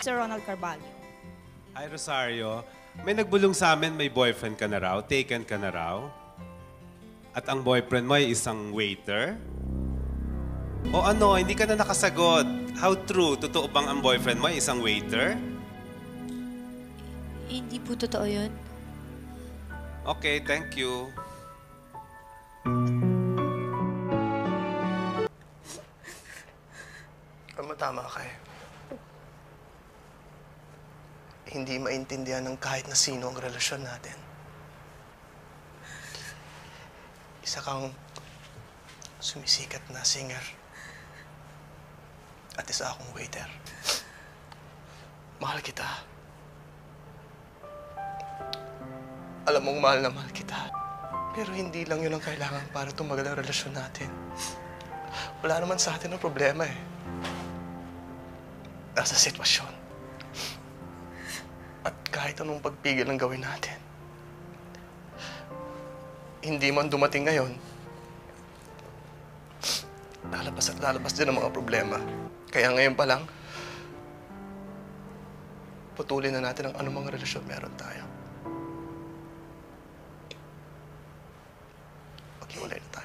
Sir Ronald Carvalho. Hi, Rosario. May nagbulong sa amin, may boyfriend ka na raw, taken ka na raw. At ang boyfriend mo ay isang waiter. O ano, hindi ka na nakasagot. How true? Totoo bang ang boyfriend mo ay isang waiter? Hindi po totoo yun. Okay, thank you. Tama ka eh. Hindi maintindihan ng kahit na sino ang relasyon natin. Isa kang sumisikat na singer. At isa akong waiter. Mahal kita. Alam mong mahal na mahal kita. Pero hindi lang yun ang kailangan para tumagal ang relasyon natin. Wala naman sa atin ang problema eh. Nasa sitwasyon. At kahit anong pagpigil ang gawin natin, hindi man dumating ngayon, lalabas at lalabas din ang mga problema. Kaya ngayon pa lang, putulin na natin ang anumang relasyon meron tayo. Maghiwalay na tayo.